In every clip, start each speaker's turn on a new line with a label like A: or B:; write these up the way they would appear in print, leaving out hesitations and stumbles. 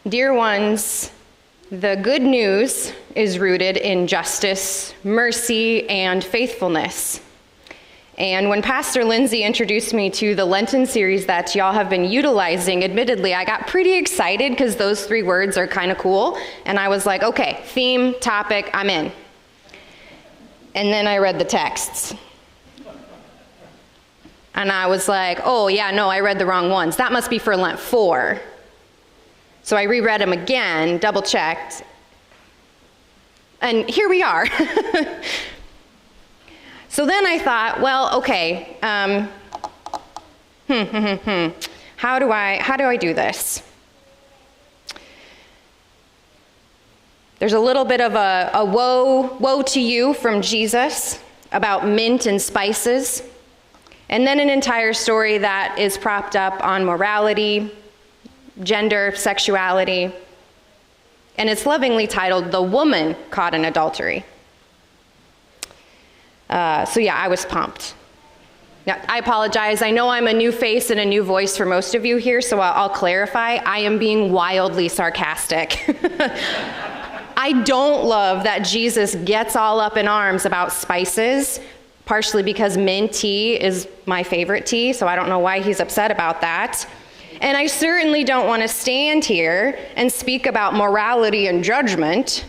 A: Dear ones, the good news is rooted in justice, mercy, and faithfulness. And when Pastor Lindsay introduced me to the Lenten series that y'all have been utilizing, admittedly, I got pretty excited because those 3 words are kind of cool. And I was like, okay, theme, topic, I'm in. And then I read the texts. And I was like, oh yeah, no, I read the wrong ones. That must be for Lent 4. So I reread them again, double checked. And here we are. So then I thought, well, okay, how do I do this? There's a little bit of a woe to you from Jesus about mint and spices, and then an entire story that is propped up on morality, gender, sexuality, and it's lovingly titled, "The Woman Caught in Adultery." So yeah, I was pumped. Now, I apologize. I know I'm a new face and a new voice for most of you here, so I'll clarify. I am being wildly sarcastic. I don't love that Jesus gets all up in arms about spices, partially because mint tea is my favorite tea, so I don't know why he's upset about that. And I certainly don't want to stand here and speak about morality and judgment,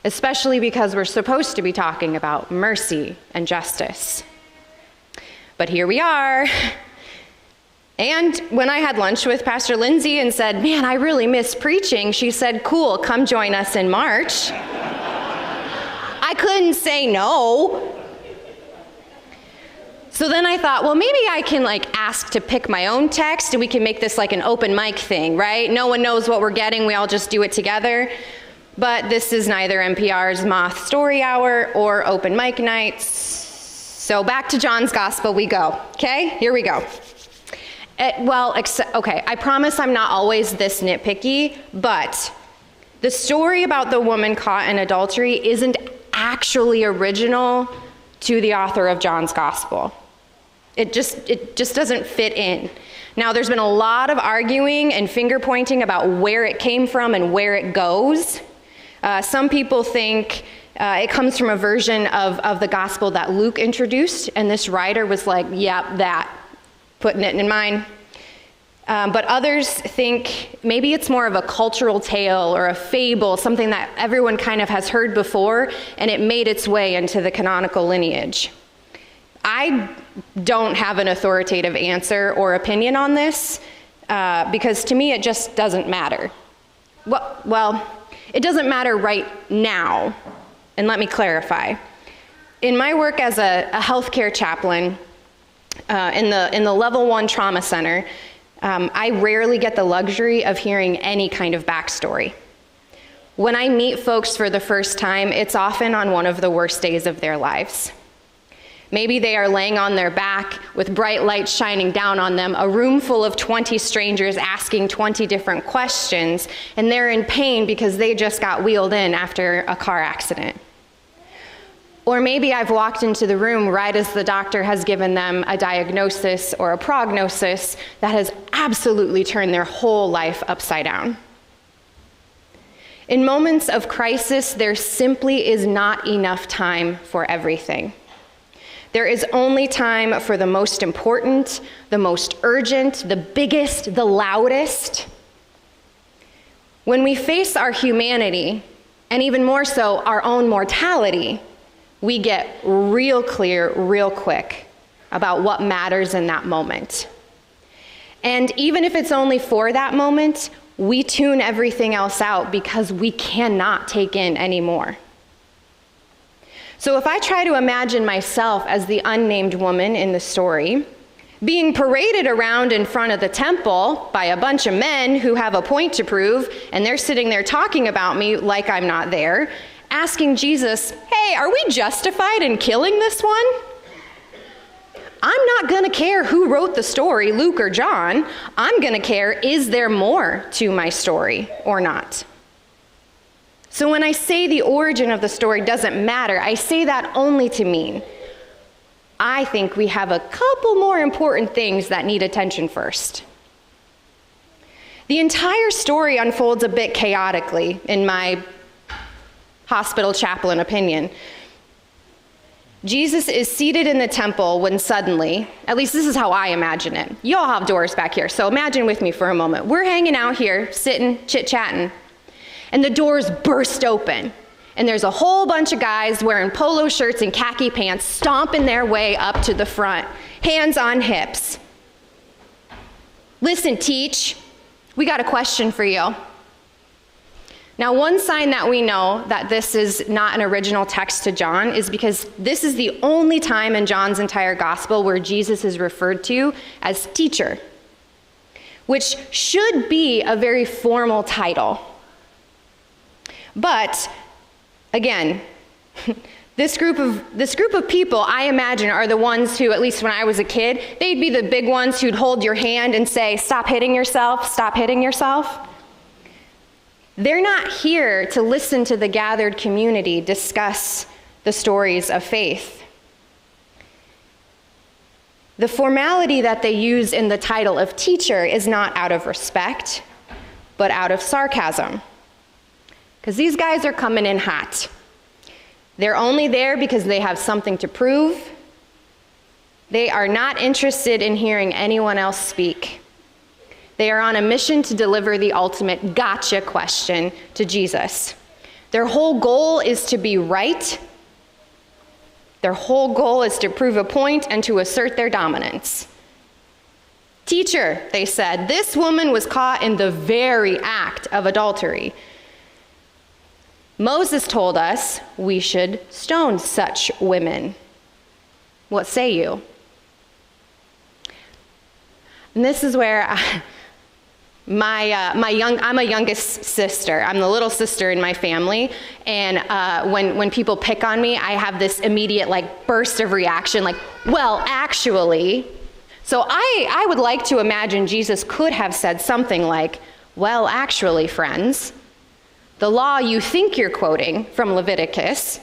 A: especially because we're supposed to be talking about mercy and justice. But here we are. And when I had lunch with Pastor Lindsay and said, man, I really miss preaching, she said, cool, come join us in March. I couldn't say no. So then I thought, well, maybe I can ask to pick my own text and we can make this like an open mic thing, right? No one knows what we're getting, we all just do it together. But this is neither NPR's Moth Story Hour or open mic nights. So back to John's Gospel we go, okay? Here we go. Okay, I promise I'm not always this nitpicky, but the story about the woman caught in adultery isn't actually original to the author of John's Gospel. It just doesn't fit in. Now, there's been a lot of arguing and finger pointing about where it came from and where it goes. Some people think it comes from a version of the gospel that Luke introduced, and this writer was like, yep, that, putting it in mine. But others think maybe it's more of a cultural tale or a fable, something that everyone kind of has heard before, and it made its way into the canonical lineage. I don't have an authoritative answer or opinion on this, because to me it just doesn't matter. Well, it doesn't matter right now, and let me clarify. In my work as a healthcare chaplain in the Level 1 Trauma Center, I rarely get the luxury of hearing any kind of backstory. When I meet folks for the first time, it's often on one of the worst days of their lives. Maybe they are laying on their back with bright lights shining down on them, a room full of 20 strangers asking 20 different questions, and they're in pain because they just got wheeled in after a car accident. Or maybe I've walked into the room right as the doctor has given them a diagnosis or a prognosis that has absolutely turned their whole life upside down. In moments of crisis, there simply is not enough time for everything. There is only time for the most important, the most urgent, the biggest, the loudest. When we face our humanity, and even more so our own mortality, we get real clear, real quick about what matters in that moment. And even if it's only for that moment, we tune everything else out because we cannot take in anymore. So if I try to imagine myself as the unnamed woman in the story, being paraded around in front of the temple by a bunch of men who have a point to prove, and they're sitting there talking about me like I'm not there, asking Jesus, hey, are we justified in killing this one? I'm not going to care who wrote the story, Luke or John. I'm going to care, is there more to my story or not? So when I say the origin of the story doesn't matter, I say that only to mean I think we have a couple more important things that need attention first. The entire story unfolds a bit chaotically, in my hospital chaplain opinion. Jesus is seated in the temple when suddenly, at least this is how I imagine it. You all have doors back here, so imagine with me for a moment. We're hanging out here, sitting, chit-chatting, and the doors burst open. And there's a whole bunch of guys wearing polo shirts and khaki pants stomping their way up to the front, hands on hips. Listen, teach, we got a question for you. Now, one sign that we know that this is not an original text to John is because this is the only time in John's entire gospel where Jesus is referred to as teacher, which should be a very formal title. But again, this group of people, I imagine, are the ones who, at least when I was a kid, they'd be the big ones who'd hold your hand and say, "Stop hitting yourself, stop hitting yourself." They're not here to listen to the gathered community discuss the stories of faith. The formality that they use in the title of teacher is not out of respect, but out of sarcasm. Because these guys are coming in hot. They're only there because they have something to prove. They are not interested in hearing anyone else speak. They are on a mission to deliver the ultimate gotcha question to Jesus. Their whole goal is to be right. Their whole goal is to prove a point and to assert their dominance. "Teacher," they said, "this woman was caught in the very act of adultery. Moses told us we should stone such women. What say you?" And this is where I'm a youngest sister. I'm the little sister in my family, and when people pick on me, I have this immediate burst of reaction, "Well, actually." So I would like to imagine Jesus could have said something like, "Well, actually, friends, the law you think you're quoting from Leviticus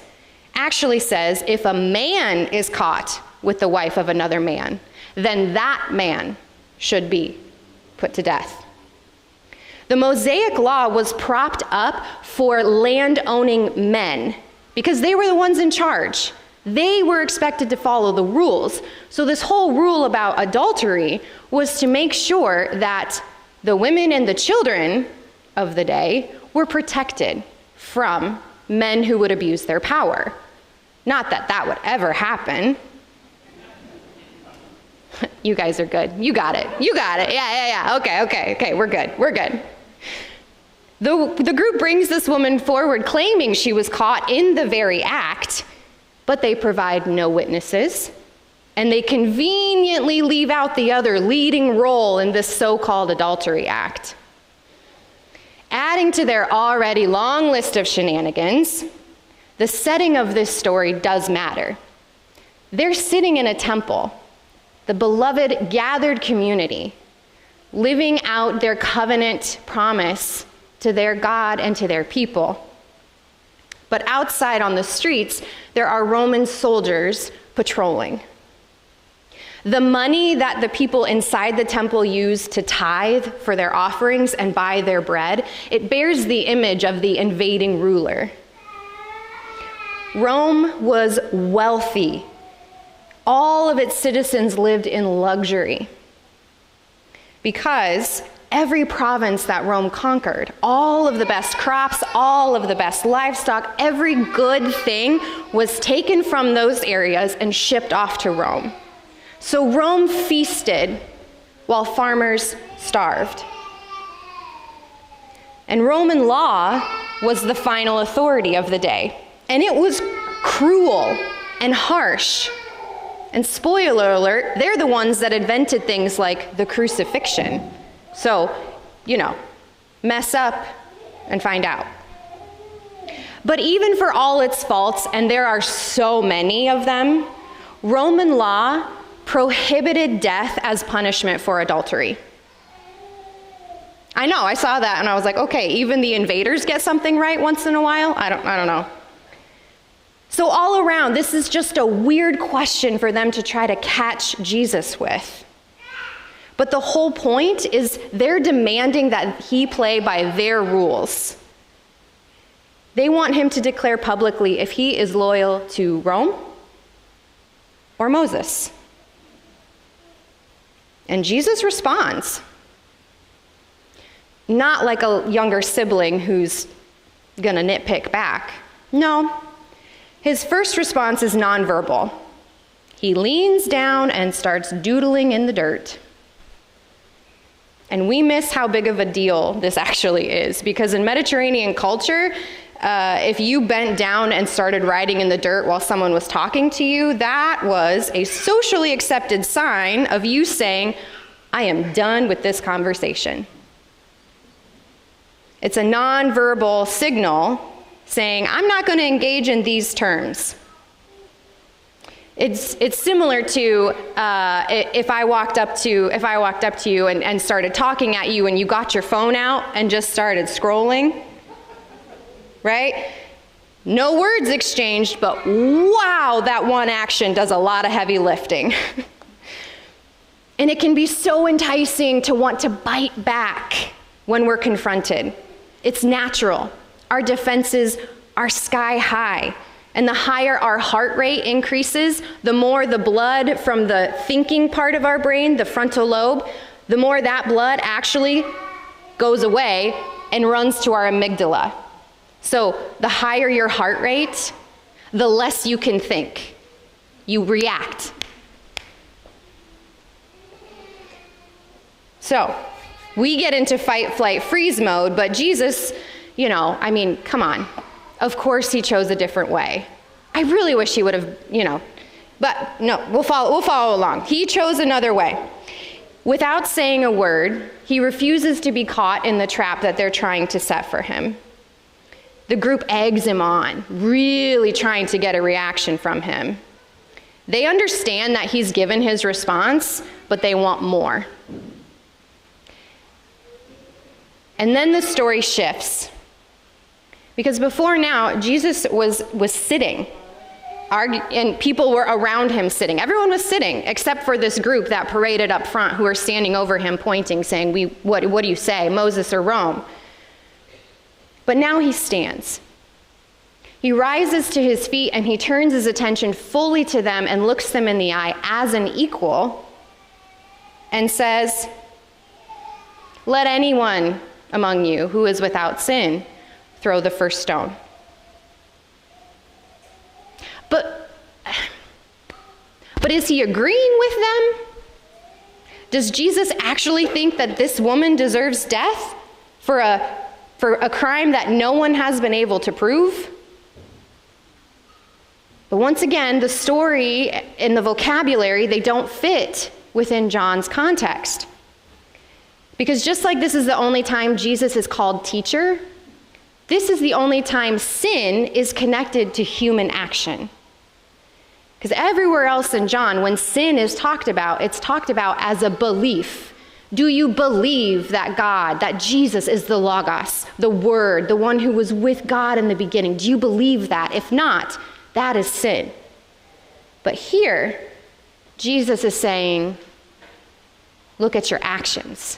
A: actually says if a man is caught with the wife of another man, then that man should be put to death." The Mosaic law was propped up for land-owning men because they were the ones in charge. They were expected to follow the rules. So this whole rule about adultery was to make sure that the women and the children of the day were protected from men who would abuse their power. Not that that would ever happen. You guys are good. You got it. Yeah. Okay. We're good. The group brings this woman forward claiming she was caught in the very act, but they provide no witnesses, and they conveniently leave out the other leading role in this so-called adultery act. Adding to their already long list of shenanigans, the setting of this story does matter. They're sitting in a temple, the beloved gathered community, living out their covenant promise to their God and to their people. But outside on the streets, there are Roman soldiers patrolling. The money that the people inside the temple use to tithe for their offerings and buy their bread, it bears the image of the invading ruler. Rome was wealthy. All of its citizens lived in luxury because every province that Rome conquered, all of the best crops, all of the best livestock, every good thing was taken from those areas and shipped off to Rome. So Rome feasted while farmers starved. And Roman law was the final authority of the day. And it was cruel and harsh. And spoiler alert, they're the ones that invented things like the crucifixion. So, mess up and find out. But even for all its faults, and there are so many of them, Roman law prohibited death as punishment for adultery. I know, I saw that and I was like, okay, even the invaders get something right once in a while? I don't know. So all around, this is just a weird question for them to try to catch Jesus with. But the whole point is they're demanding that he play by their rules. They want him to declare publicly if he is loyal to Rome or Moses. And Jesus responds. Not like a younger sibling who's gonna nitpick back. No, his first response is nonverbal. He leans down and starts doodling in the dirt. And we miss how big of a deal this actually is, because in Mediterranean culture, if you bent down and started writing in the dirt while someone was talking to you, that was a socially accepted sign of you saying, I am done with this conversation. It's a nonverbal signal saying, I'm not going to engage in these terms. It's similar to if I walked up to you and started talking at you and you got your phone out and just started scrolling, right? No words exchanged, but wow, that one action does a lot of heavy lifting. And it can be so enticing to want to bite back when we're confronted. It's natural. Our defenses are sky high. And the higher our heart rate increases, the more the blood from the thinking part of our brain, the frontal lobe, the more that blood actually goes away and runs to our amygdala. So the higher your heart rate, the less you can think. You react. So we get into fight, flight, freeze mode, but Jesus, come on. Of course he chose a different way. I really wish he would have, but no, we'll follow along. He chose another way. Without saying a word, he refuses to be caught in the trap that they're trying to set for him. The group eggs him on, really trying to get a reaction from him. They understand that he's given his response, but they want more. And then the story shifts. Because before now, Jesus was sitting, and people were around him sitting. Everyone was sitting, except for this group that paraded up front who were standing over him pointing, saying, what do you say, Moses or Rome? But now he stands. He rises to his feet and he turns his attention fully to them and looks them in the eye as an equal and says, let anyone among you who is without sin throw the first stone. But is he agreeing with them? Does Jesus actually think that this woman deserves death for a crime that no one has been able to prove? But once again, the story and the vocabulary, they don't fit within John's context. Because just like this is the only time Jesus is called teacher, this is the only time sin is connected to human action. Because everywhere else in John, when sin is talked about, it's talked about as a belief. Do you believe that God, that Jesus is the Logos, the Word, the one who was with God in the beginning? Do you believe that? If not, that is sin. But here, Jesus is saying, look at your actions.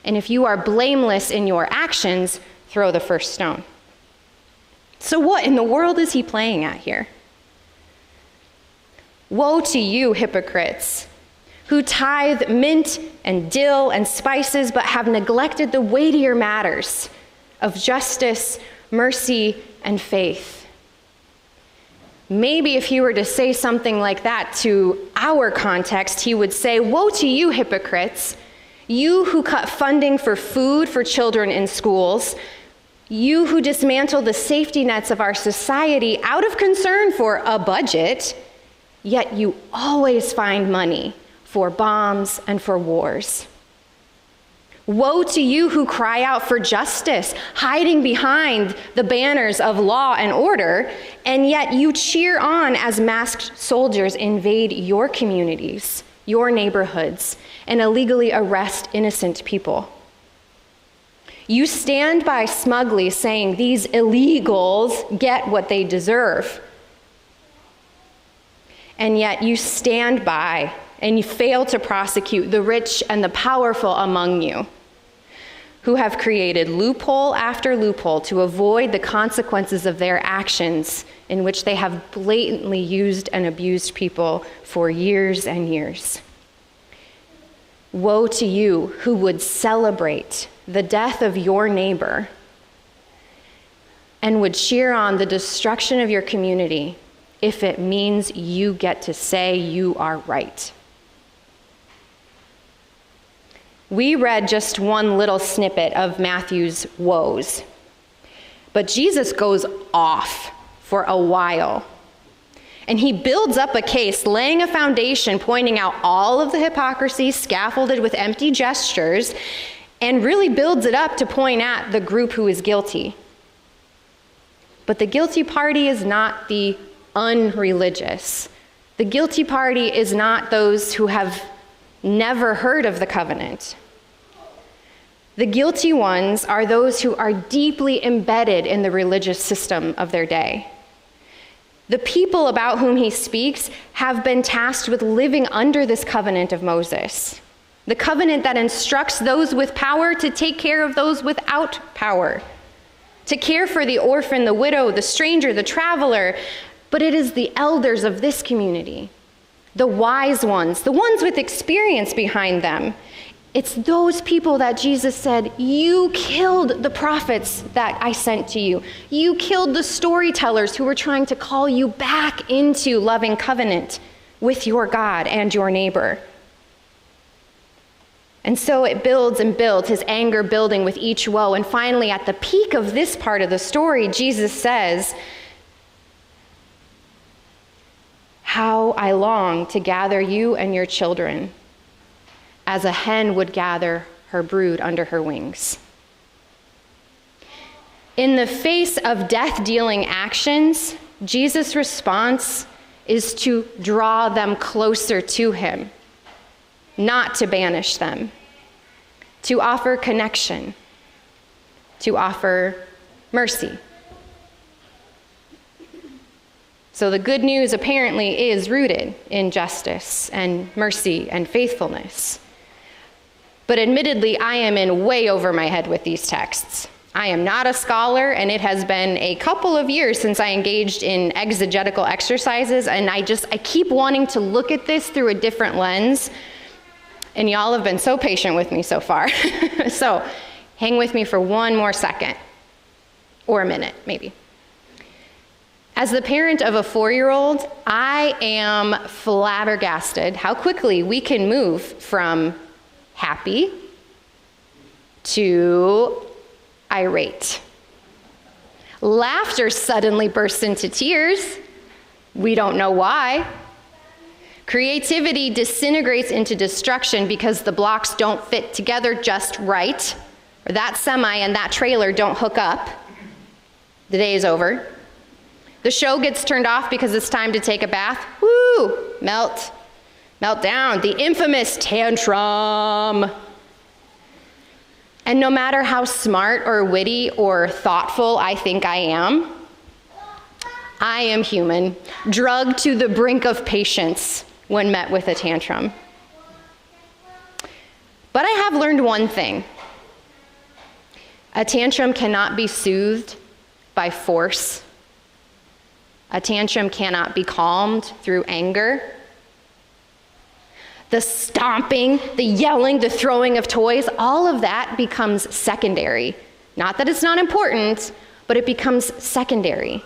A: And if you are blameless in your actions, throw the first stone. So what in the world is he playing at here? Woe to you, hypocrites, who tithe mint and dill and spices, but have neglected the weightier matters of justice, mercy, and faith. Maybe if he were to say something like that to our context, he would say, woe to you, hypocrites, you who cut funding for food for children in schools, you who dismantle the safety nets of our society out of concern for a budget, yet you always find money for bombs and for wars. Woe to you who cry out for justice, hiding behind the banners of law and order, and yet you cheer on as masked soldiers invade your communities, your neighborhoods, and illegally arrest innocent people. You stand by smugly saying these illegals get what they deserve. And yet you stand by and you fail to prosecute the rich and the powerful among you, who have created loophole after loophole to avoid the consequences of their actions, in which they have blatantly used and abused people for years and years. Woe to you who would celebrate the death of your neighbor and would cheer on the destruction of your community if it means you get to say you are right. We read just one little snippet of Matthew's woes, but Jesus goes off for a while. And he builds up a case, laying a foundation, pointing out all of the hypocrisy scaffolded with empty gestures, and really builds it up to point at the group who is guilty. But the guilty party is not the unreligious. The guilty party is not those who have never heard of the covenant. The guilty ones are those who are deeply embedded in the religious system of their day. The people about whom he speaks have been tasked with living under this covenant of Moses, the covenant that instructs those with power to take care of those without power, to care for the orphan, the widow, the stranger, the traveler. But it is the elders of this community, the wise ones, the ones with experience behind them. It's those people that Jesus said, you killed the prophets that I sent to you. You killed the storytellers who were trying to call you back into loving covenant with your God and your neighbor. And so it builds and builds, his anger building with each woe. And finally, at the peak of this part of the story, Jesus says, how I long to gather you and your children, as a hen would gather her brood under her wings. In the face of death-dealing actions, Jesus' response is to draw them closer to him, not to banish them, to offer connection, to offer mercy. So the good news apparently is rooted in justice and mercy and faithfulness. But admittedly, I am in way over my head with these texts. I am not a scholar, and it has been a couple of years since I engaged in exegetical exercises, and I keep wanting to look at this through a different lens, and y'all have been so patient with me so far. So hang with me for one more second, or a minute, maybe. As the parent of a 4-year-old, I am flabbergasted how quickly we can move from happy to irate. Laughter suddenly bursts into tears. We don't know why. Creativity disintegrates into destruction because the blocks don't fit together just right, or that semi and that trailer don't hook up. The day is over. The show gets turned off because it's time to take a bath. Woo! Melt down. The infamous tantrum. And no matter how smart or witty or thoughtful I think I am human, drugged to the brink of patience when met with a tantrum. But I have learned one thing. A tantrum cannot be soothed by force. A tantrum cannot be calmed through anger. The stomping, the yelling, the throwing of toys, all of that becomes secondary. Not that it's not important, but it becomes secondary.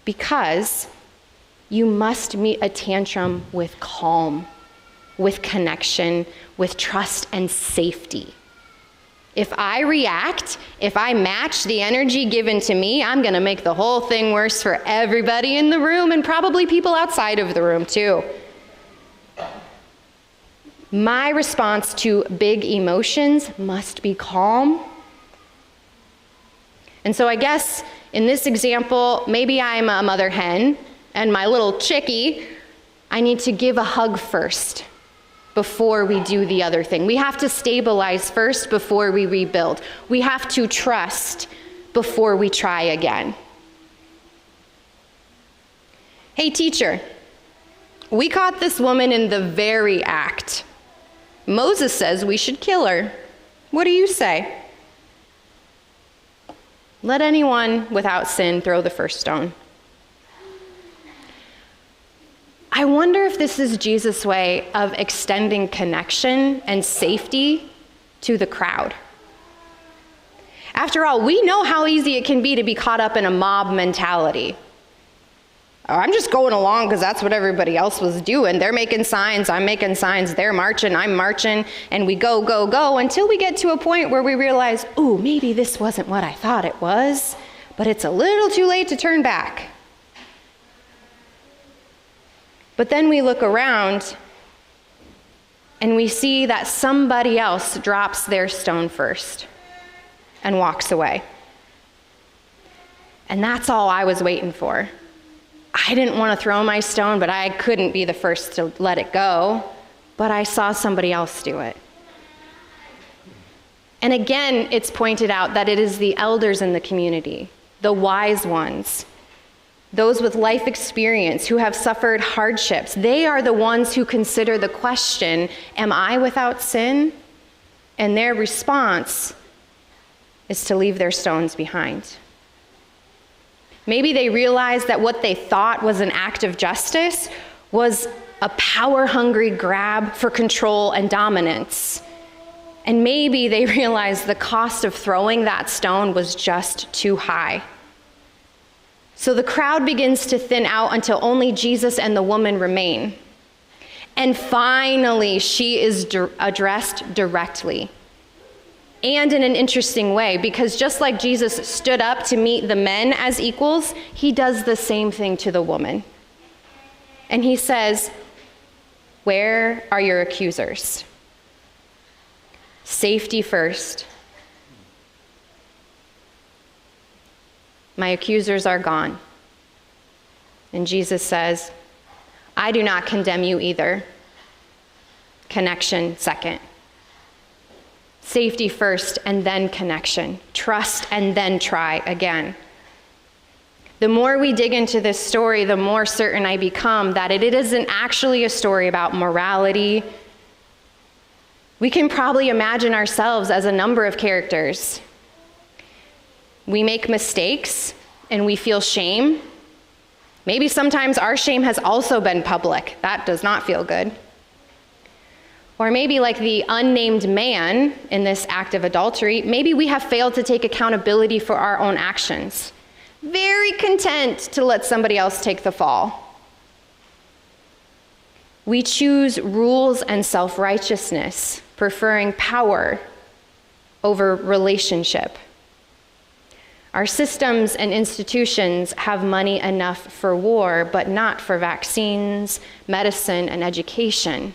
A: Because you must meet a tantrum with calm, with connection, with trust and safety. If I react, if I match the energy given to me, I'm going to make the whole thing worse for everybody in the room and probably people outside of the room too. My response to big emotions must be calm. And so I guess in this example, maybe I'm a mother hen and my little chickie, I need to give a hug first before we do the other thing. We have to stabilize first before we rebuild. We have to trust before we try again. Hey teacher, We caught this woman in the very act. Moses says we should kill her. What do you say? Let anyone without sin throw the first stone. I wonder if this is Jesus' way of extending connection and safety to the crowd. After all, we know how easy it can be to be caught up in a mob mentality. I'm just going along because that's what everybody else was doing. They're making signs, I'm making signs, they're marching, I'm marching, and we go, go, go, until we get to a point where we realize, ooh, maybe this wasn't what I thought it was, but it's a little too late to turn back. But then we look around and we see that somebody else drops their stone first and walks away. And that's all I was waiting for. I didn't want to throw my stone, but I couldn't be the first to let it go. But I saw somebody else do it. And again, it's pointed out that it is the elders in the community, the wise ones, those with life experience who have suffered hardships. They are the ones who consider the question, am I without sin? And their response is to leave their stones behind. Maybe they realized that what they thought was an act of justice was a power-hungry grab for control and dominance. And maybe they realized the cost of throwing that stone was just too high. So the crowd begins to thin out until only Jesus and the woman remain. And finally, she is addressed directly. And in an interesting way, because just like Jesus stood up to meet the men as equals, he does the same thing to the woman. And he says, where are your accusers? Safety first. My accusers are gone. And Jesus says, I do not condemn you either. Connection second. Safety first and then connection. Trust and then try again. The more we dig into this story, the more certain I become that it isn't actually a story about morality. We can probably imagine ourselves as a number of characters. We make mistakes and we feel shame. Maybe sometimes our shame has also been public. That does not feel good. Or maybe like the unnamed man in this act of adultery, maybe we have failed to take accountability for our own actions. Very content to let somebody else take the fall. We choose rules and self-righteousness, preferring power over relationship. Our systems and institutions have money enough for war, but not for vaccines, medicine, and education.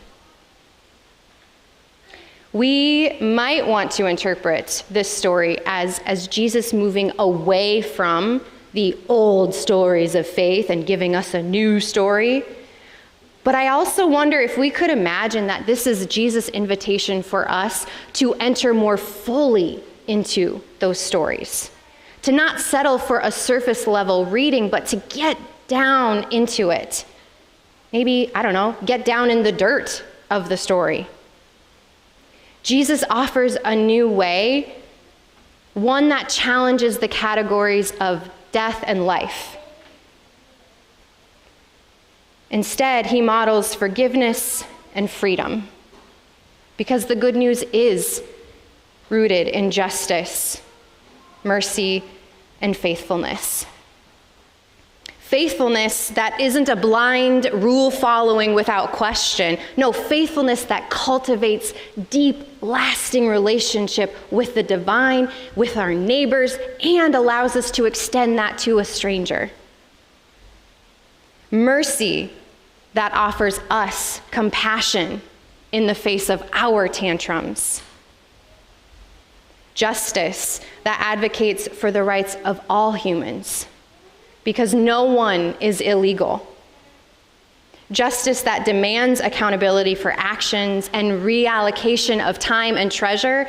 A: We might want to interpret this story as Jesus moving away from the old stories of faith and giving us a new story. But I also wonder if we could imagine that this is Jesus' invitation for us to enter more fully into those stories, to not settle for a surface level reading, but to get down into it. Maybe, I don't know, get down in the dirt of the story. Jesus offers a new way, one that challenges the categories of death and life. Instead, he models forgiveness and freedom, because the good news is rooted in justice, mercy, and faithfulness. Faithfulness that isn't a blind rule following without question. No, faithfulness that cultivates deep, lasting relationship with the divine, with our neighbors, and allows us to extend that to a stranger. Mercy that offers us compassion in the face of our tantrums. Justice that advocates for the rights of all humans, because no one is illegal. Justice that demands accountability for actions and reallocation of time and treasure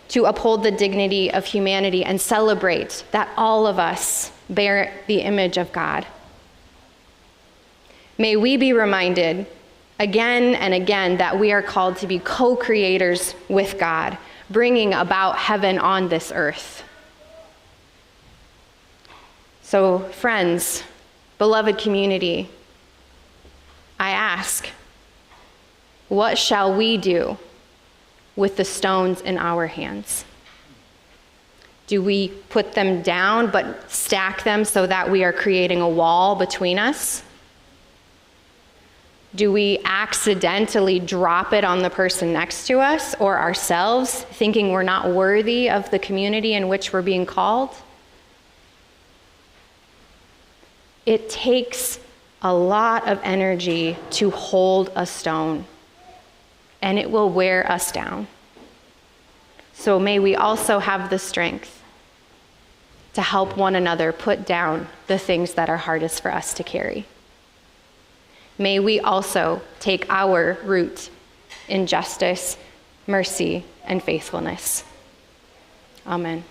A: to uphold the dignity of humanity and celebrate that all of us bear the image of God. May we be reminded again and again that we are called to be co-creators with God, bringing about heaven on this earth. So, friends, beloved community, I ask, what shall we do with the stones in our hands? Do we put them down but stack them so that we are creating a wall between us? Do we accidentally drop it on the person next to us or ourselves, thinking we're not worthy of the community in which we're being called? It takes a lot of energy to hold a stone, and it will wear us down. So may we also have the strength to help one another put down the things that are hardest for us to carry. May we also take our root in justice, mercy, and faithfulness. Amen.